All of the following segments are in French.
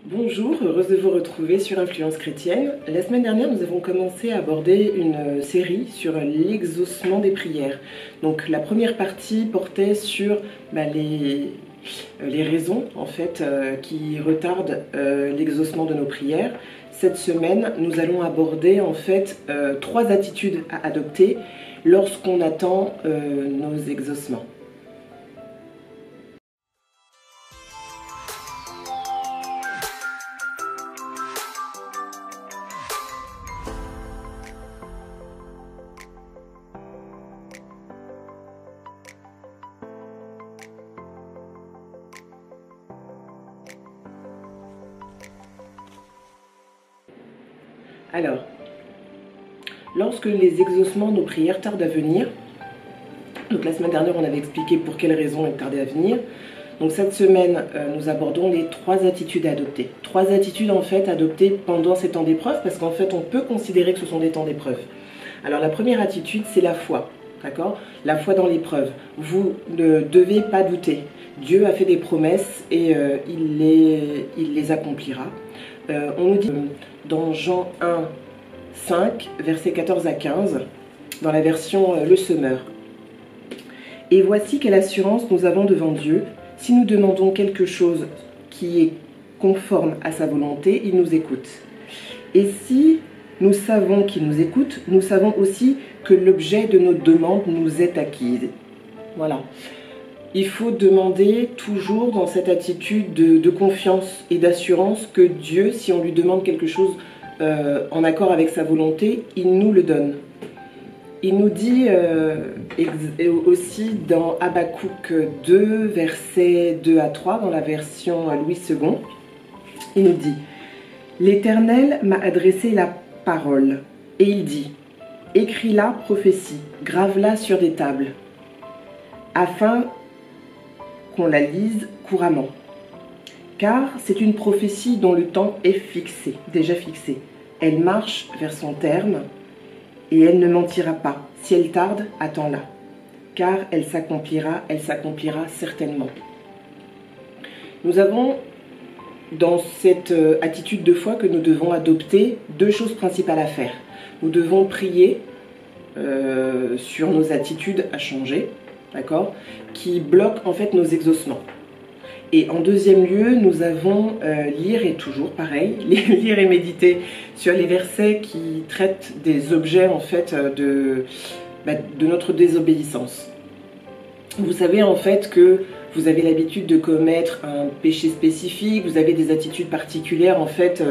Bonjour, heureuse de vous retrouver sur Influence Chrétienne. La semaine dernière, nous avons commencé à aborder une série sur l'exaucement des prières. Donc la première partie portait sur les raisons en fait qui retardent l'exaucement de nos prières. Cette semaine, nous allons aborder en fait 3 attitudes à adopter lorsqu'on attend nos exaucements. Alors, lorsque les exaucements de nos prières tardent à venir, donc la semaine dernière on avait expliqué pour quelles raisons elles tardaient à venir, donc cette semaine nous abordons les 3 attitudes à adopter. 3 attitudes en fait adoptées pendant ces temps d'épreuve, parce qu'en fait on peut considérer que ce sont des temps d'épreuve. Alors la première attitude c'est la foi, d'accord? La foi dans l'épreuve. Vous ne devez pas douter. Dieu a fait des promesses et il les accomplira. On nous dit dans Jean 1, 5, versets 14 à 15, dans la version Le Semeur. « Et voici quelle assurance nous avons devant Dieu. Si nous demandons quelque chose qui est conforme à sa volonté, il nous écoute. Et si nous savons qu'il nous écoute, nous savons aussi que l'objet de nos demandes nous est acquis. » Voilà. Il faut demander toujours dans cette attitude de confiance et d'assurance que Dieu, si on lui demande quelque chose en accord avec sa volonté, il nous le donne. Il nous dit aussi dans Habakkuk 2, versets 2 à 3, dans la version Louis II, il nous dit « L'Éternel m'a adressé la parole, et il dit « Écris-la, prophétie, grave-la sur des tables, afin qu'on la lise couramment. Car c'est une prophétie dont le temps est fixé, déjà fixé. Elle marche vers son terme, et elle ne mentira pas. Si elle tarde, attends-la. Car elle s'accomplira certainement. » Nous avons dans cette attitude de foi que nous devons adopter 2 choses principales à faire. Nous devons prier sur nos attitudes à changer, d'accord, qui bloquent en fait nos exaucements. Et en deuxième lieu, nous avons lire et méditer sur les versets qui traitent des objets en fait de notre désobéissance. Vous savez en fait que vous avez l'habitude de commettre un péché spécifique, vous avez des attitudes particulières en fait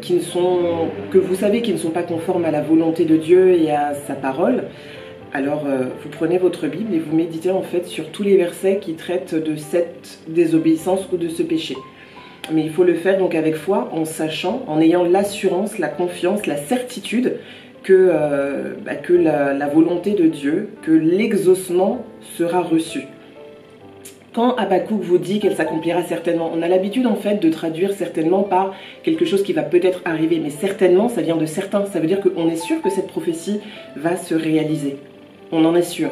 que vous savez qui ne sont pas conformes à la volonté de Dieu et à sa parole. Alors vous prenez votre Bible et vous méditez en fait sur tous les versets qui traitent de cette désobéissance ou de ce péché. Mais il faut le faire donc avec foi, en sachant, en ayant l'assurance, la confiance, la certitude que la volonté de Dieu, que l'exaucement sera reçu. Quand Habakkuk vous dit qu'elle s'accomplira certainement, on a l'habitude en fait de traduire certainement par quelque chose qui va peut-être arriver, mais certainement ça vient de certain, ça veut dire qu'on est sûr que cette prophétie va se réaliser. On en est sûr.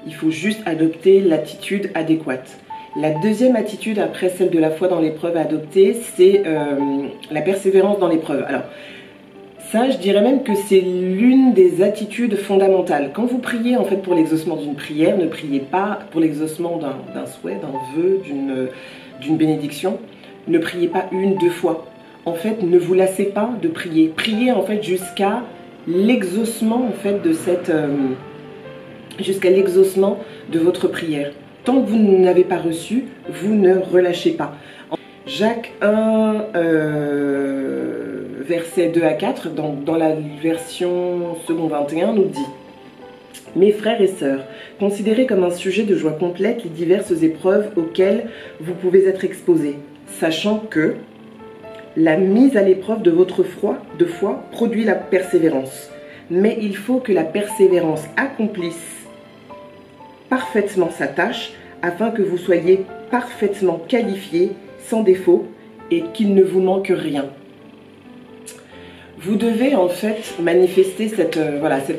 Il faut juste adopter l'attitude adéquate. La deuxième attitude après celle de la foi dans l'épreuve à adopter, c'est la persévérance dans l'épreuve. Alors, ça, je dirais même que c'est l'une des attitudes fondamentales. Quand vous priez en fait pour l'exaucement d'une prière, ne priez pas pour l'exaucement d'un souhait, d'un vœu, d'une bénédiction. Ne priez pas 1, 2 fois. En fait, ne vous lassez pas de prier. Priez en fait jusqu'à l'exaucement en fait de cette jusqu'à l'exaucement de votre prière. Tant que vous n'avez pas reçu, vous ne relâchez pas. Jacques 1, versets 2 à 4, dans la version second 21, nous dit « Mes frères et sœurs, considérez comme un sujet de joie complète les diverses épreuves auxquelles vous pouvez être exposés, sachant que la mise à l'épreuve de votre foi produit la persévérance. Mais il faut que la persévérance accomplisse parfaitement sa tâche, afin que vous soyez parfaitement qualifiés, sans défaut, et qu'il ne vous manque rien. » Vous devez en fait manifester cette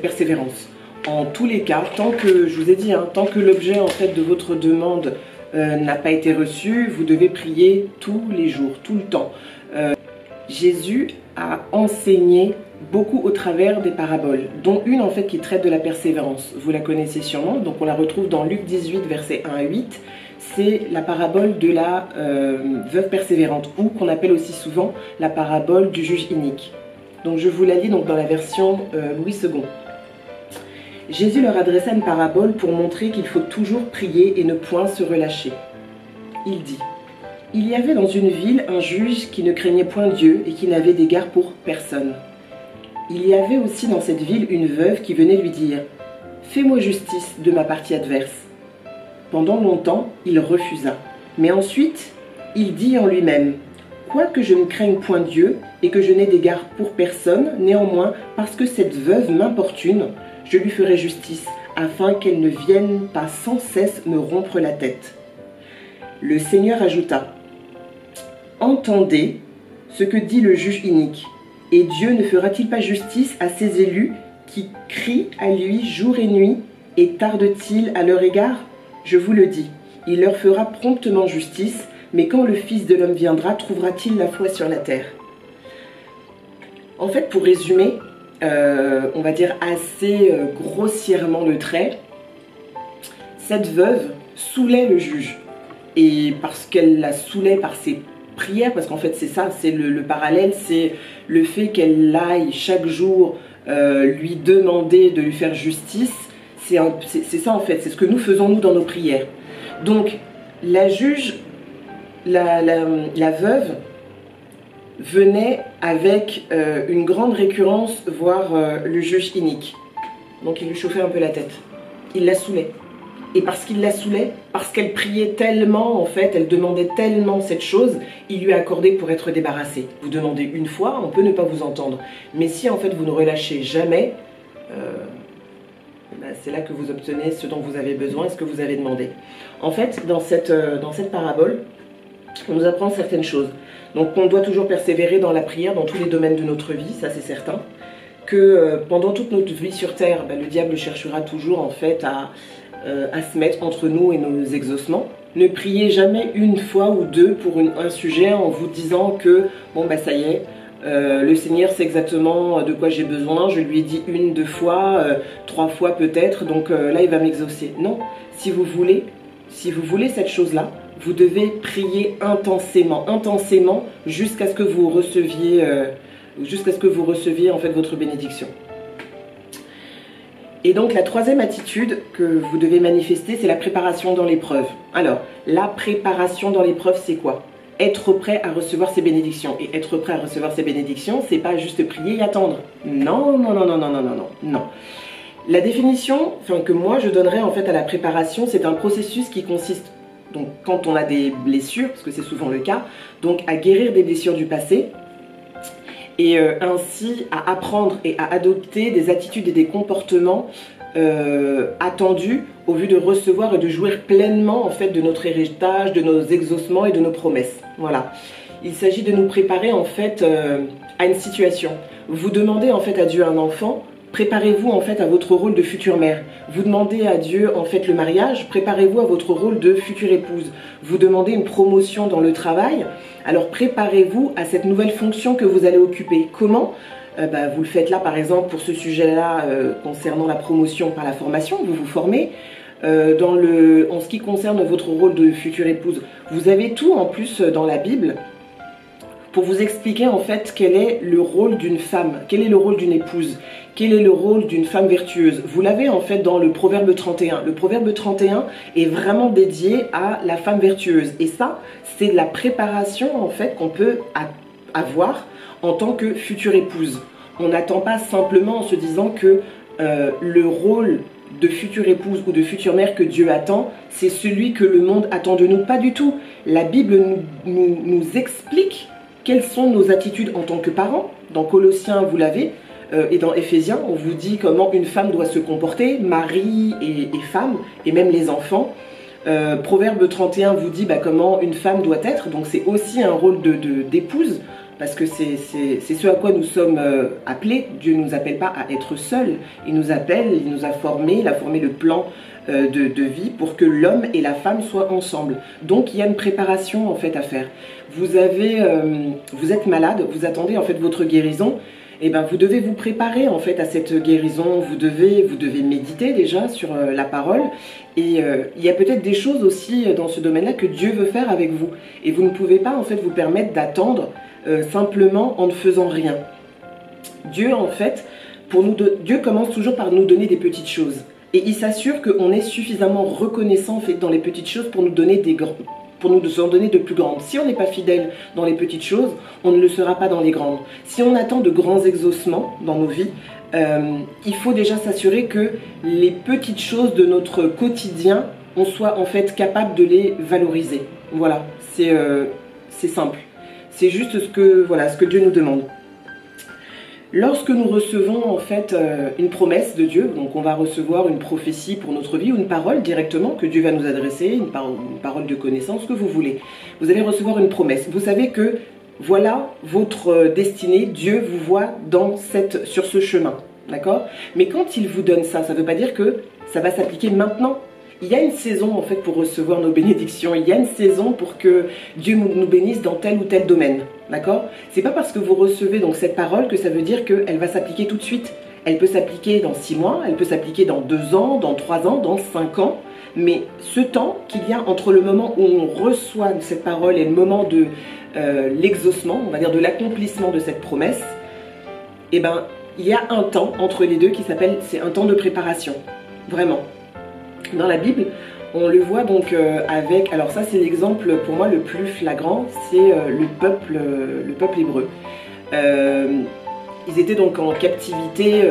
persévérance. En tous les cas, tant que, je vous ai dit, tant que l'objet en fait de votre demande n'a pas été reçu, vous devez prier tous les jours, tout le temps. Jésus a enseigné beaucoup au travers des paraboles, dont une en fait qui traite de la persévérance. Vous la connaissez sûrement, donc on la retrouve dans Luc 18, versets 1 à 8. C'est la parabole de la veuve persévérante, ou qu'on appelle aussi souvent la parabole du juge inique. Donc je vous la lis donc dans la version Louis II. Jésus leur adressa une parabole pour montrer qu'il faut toujours prier et ne point se relâcher. Il dit: il y avait dans une ville un juge qui ne craignait point Dieu et qui n'avait d'égard pour personne. Il y avait aussi dans cette ville une veuve qui venait lui dire: fais-moi justice de ma partie adverse. Pendant longtemps, il refusa. Mais ensuite, il dit en lui-même: quoique je ne craigne point Dieu et que je n'ai d'égard pour personne, néanmoins, parce que cette veuve m'importune, je lui ferai justice, afin qu'elle ne vienne pas sans cesse me rompre la tête. Le Seigneur ajouta: entendez ce que dit le juge inique. Et Dieu ne fera-t-il pas justice à ses élus qui crient à lui jour et nuit, et tarde-t-il à leur égard? Je vous le dis, il leur fera promptement justice, mais quand le Fils de l'homme viendra, trouvera-t-il la foi sur la terre? En fait, pour résumer, on va dire assez grossièrement le trait, cette veuve saoulait le juge. Et parce qu'elle la saoulait par ses prière, parce qu'en fait c'est ça, c'est le parallèle, c'est le fait qu'elle aille chaque jour lui demander de lui faire justice. C'est ça en fait, c'est ce que nous faisons nous dans nos prières. Donc la juge, la veuve venait avec une grande récurrence voir le juge inique. Donc il lui chauffait un peu la tête, il la saoulait. Et parce qu'il la saoulait, parce qu'elle priait tellement, en fait, elle demandait tellement cette chose, il lui a accordé pour être débarrassé. Vous demandez une fois, on peut ne pas vous entendre. Mais si, en fait, vous ne relâchez jamais, c'est là que vous obtenez ce dont vous avez besoin et ce que vous avez demandé. En fait, dans cette parabole, on nous apprend certaines choses. Donc, on doit toujours persévérer dans la prière, dans tous les domaines de notre vie, ça c'est certain. Que pendant toute notre vie sur Terre, le diable cherchera toujours, en fait, à se mettre entre nous et nos exaucements. Ne priez jamais une fois ou deux pour un sujet en vous disant que bon ça y est, le Seigneur sait exactement de quoi j'ai besoin, je lui ai dit une, deux fois, trois fois peut-être, donc là il va m'exaucer. Non, si vous voulez cette chose-là, vous devez prier intensément jusqu'à ce que vous receviez en fait votre bénédiction. Et donc la troisième attitude que vous devez manifester, c'est la préparation dans l'épreuve. Alors, la préparation dans l'épreuve, c'est quoi? Être prêt à recevoir ses bénédictions. Et être prêt à recevoir ses bénédictions, c'est pas juste prier et attendre. Non. La définition que moi je donnerais en fait à la préparation, c'est un processus qui consiste, donc quand on a des blessures, parce que c'est souvent le cas, donc à guérir des blessures du passé, et ainsi à apprendre et à adopter des attitudes et des comportements attendus au vu de recevoir et de jouir pleinement en fait de notre héritage, de nos exaucements et de nos promesses. Voilà. Il s'agit de nous préparer en fait à une situation. Vous demandez en fait à Dieu un enfant, préparez-vous en fait à votre rôle de future mère. Vous demandez à Dieu en fait le mariage, préparez-vous à votre rôle de future épouse. Vous demandez une promotion dans le travail, alors préparez-vous à cette nouvelle fonction que vous allez occuper. Comment? Vous le faites là par exemple pour ce sujet-là concernant la promotion par la formation, vous vous formez. En ce qui concerne votre rôle de future épouse, vous avez tout en plus dans la Bible pour vous expliquer en fait quel est le rôle d'une femme, quel est le rôle d'une épouse, quel est le rôle d'une femme vertueuse. Vous l'avez en fait dans le Proverbe 31. Le Proverbe 31 est vraiment dédié à la femme vertueuse. Et ça, c'est de la préparation en fait qu'on peut avoir en tant que future épouse. On n'attend pas simplement en se disant que le rôle de future épouse ou de future mère que Dieu attend, c'est celui que le monde attend de nous. Pas du tout. La Bible nous explique quelles sont nos attitudes en tant que parents. Dans Colossiens, vous l'avez, et dans Éphésiens, on vous dit comment une femme doit se comporter, mari et femme, et même les enfants. Proverbe 31 vous dit comment une femme doit être, donc c'est aussi un rôle d'épouse, parce que c'est ce à quoi nous sommes appelés. Dieu ne nous appelle pas à être seuls, il nous appelle, il nous a formés, il a formé le plan de vie pour que l'homme et la femme soient ensemble. Donc il y a une préparation en fait à faire. Vous êtes malade, vous attendez en fait votre guérison. Et ben vous devez vous préparer en fait à cette guérison. Vous devez méditer déjà sur la parole. Et il y a peut-être des choses aussi dans ce domaine-là que Dieu veut faire avec vous. Et vous ne pouvez pas en fait vous permettre d'attendre simplement en ne faisant rien. Dieu en fait, Dieu commence toujours par nous donner des petites choses. Et il s'assure qu'on est suffisamment reconnaissant en fait, dans les petites choses pour nous donner pour nous en donner de plus grandes. Si on n'est pas fidèle dans les petites choses, on ne le sera pas dans les grandes. Si on attend de grands exaucements dans nos vies, il faut déjà s'assurer que les petites choses de notre quotidien, on soit en fait capable de les valoriser. Voilà, c'est simple. C'est juste ce que Dieu nous demande. Lorsque nous recevons en fait une promesse de Dieu, donc on va recevoir une prophétie pour notre vie ou une parole directement que Dieu va nous adresser, une parole de connaissance, ce que vous voulez. Vous allez recevoir une promesse. Vous savez que voilà votre destinée, Dieu vous voit sur ce chemin, d'accord? Mais quand il vous donne ça, ça ne veut pas dire que ça va s'appliquer maintenant. Il y a une saison en fait pour recevoir nos bénédictions, il y a une saison pour que Dieu nous bénisse dans tel ou tel domaine, d'accord? C'est pas parce que vous recevez donc cette parole que ça veut dire qu'elle va s'appliquer tout de suite. Elle peut s'appliquer dans 6 mois, elle peut s'appliquer dans 2 ans, dans 3 ans, dans 5 ans, mais ce temps qu'il y a entre le moment où on reçoit cette parole et le moment de l'exaucement, on va dire de l'accomplissement de cette promesse, eh ben, il y a un temps entre les deux c'est un temps de préparation, vraiment. Dans la Bible, on le voit donc avec, alors ça c'est l'exemple pour moi le plus flagrant, c'est le peuple hébreu. Ils étaient donc en captivité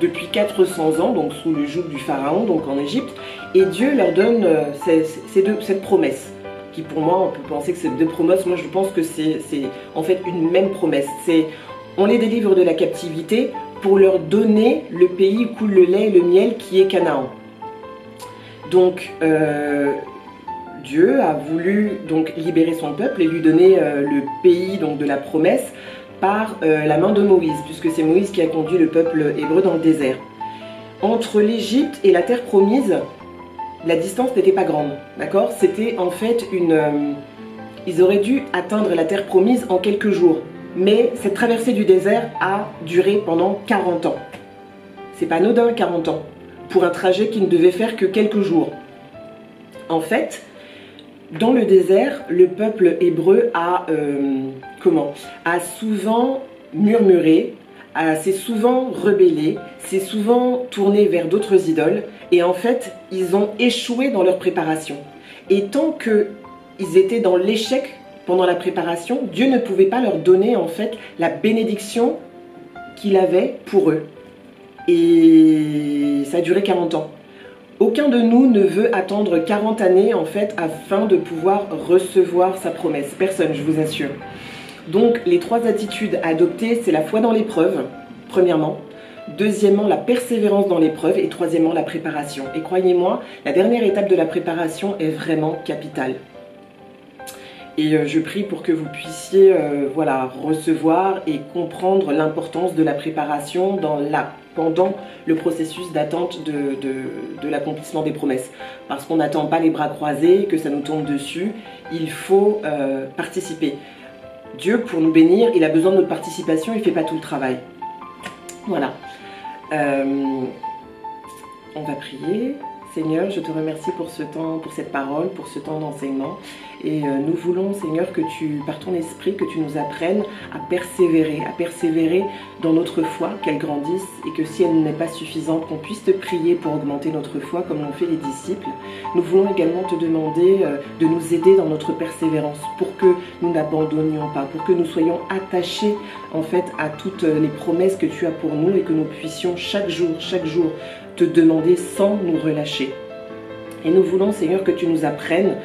depuis 400 ans, donc sous le joug du pharaon, donc en Égypte, et Dieu leur donne cette promesse, qui pour moi, on peut penser que c'est 2 promesses, moi je pense que c'est en fait une même promesse. On les délivre de la captivité pour leur donner le pays où coule le lait et le miel qui est Canaan. Donc, Dieu a voulu donc libérer son peuple et lui donner le pays donc, de la promesse par la main de Moïse, puisque c'est Moïse qui a conduit le peuple hébreu dans le désert. Entre l'Égypte et la terre promise, la distance n'était pas grande, d'accord? C'était en fait ils auraient dû atteindre la terre promise en quelques jours, mais cette traversée du désert a duré pendant 40 ans. C'est pas anodin, 40 ans. Pour un trajet qui ne devait faire que quelques jours. En fait, dans le désert, le peuple hébreu a souvent murmuré, s'est souvent rebellé, s'est souvent tourné vers d'autres idoles, et en fait, ils ont échoué dans leur préparation. Et tant qu'ils étaient dans l'échec pendant la préparation, Dieu ne pouvait pas leur donner en fait la bénédiction qu'il avait pour eux. Et ça a duré 40 ans. Aucun de nous ne veut attendre 40 années en fait afin de pouvoir recevoir sa promesse. Personne, je vous assure. Donc les 3 attitudes à adopter, c'est la foi dans l'épreuve, premièrement. Deuxièmement, la persévérance dans l'épreuve. Et troisièmement, la préparation. Et croyez-moi, la dernière étape de la préparation est vraiment capitale. Et je prie pour que vous puissiez recevoir et comprendre l'importance de la préparation pendant le processus d'attente de l'accomplissement des promesses. Parce qu'on n'attend pas les bras croisés, que ça nous tombe dessus, il faut participer. Dieu, pour nous bénir, il a besoin de notre participation, il ne fait pas tout le travail. Voilà. On va prier. Seigneur, je te remercie pour ce temps, pour cette parole, pour ce temps d'enseignement. Et nous voulons, Seigneur, que par ton esprit, que tu nous apprennes à persévérer dans notre foi, qu'elle grandisse et que si elle n'est pas suffisante, qu'on puisse te prier pour augmenter notre foi comme l'ont fait les disciples. Nous voulons également te demander de nous aider dans notre persévérance pour que nous n'abandonnions pas, pour que nous soyons attachés en fait à toutes les promesses que tu as pour nous et que nous puissions chaque jour, te demander sans nous relâcher. Et nous voulons, Seigneur, que tu nous apprennes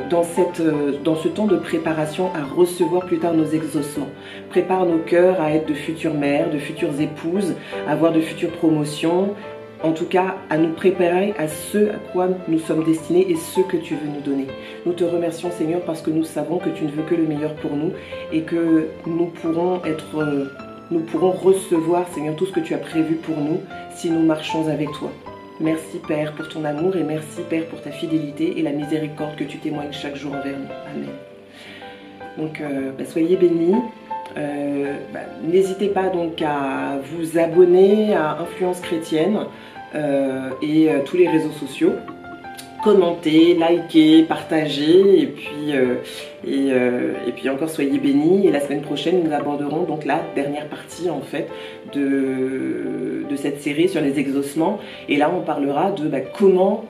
dans ce temps de préparation à recevoir plus tard nos exaucements. Prépare nos cœurs à être de futures mères, de futures épouses, à avoir de futures promotions, en tout cas à nous préparer à ce à quoi nous sommes destinés et ce que tu veux nous donner. Nous te remercions, Seigneur, parce que nous savons que tu ne veux que le meilleur pour nous et que nous pourrons recevoir, Seigneur, tout ce que tu as prévu pour nous si nous marchons avec toi. Merci Père pour ton amour et merci Père pour ta fidélité et la miséricorde que tu témoignes chaque jour envers nous. Amen. Donc soyez bénis. N'hésitez pas donc à vous abonner à Influence Chrétienne et tous les réseaux sociaux. Commentez, likez, partagez et puis encore soyez bénis. Et la semaine prochaine nous aborderons donc la dernière partie en fait de cette série sur les exaucements. Et là on parlera de comment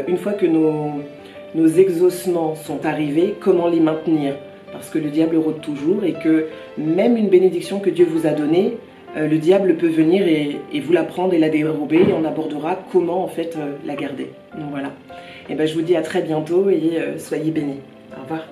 une fois que nos exaucements sont arrivés, comment les maintenir. Parce que le diable rôde toujours et que même une bénédiction que Dieu vous a donnée, le diable peut venir et vous la prendre et la dérober et on abordera comment en fait la garder. Donc voilà. Et je vous dis à très bientôt et soyez bénis. Au revoir.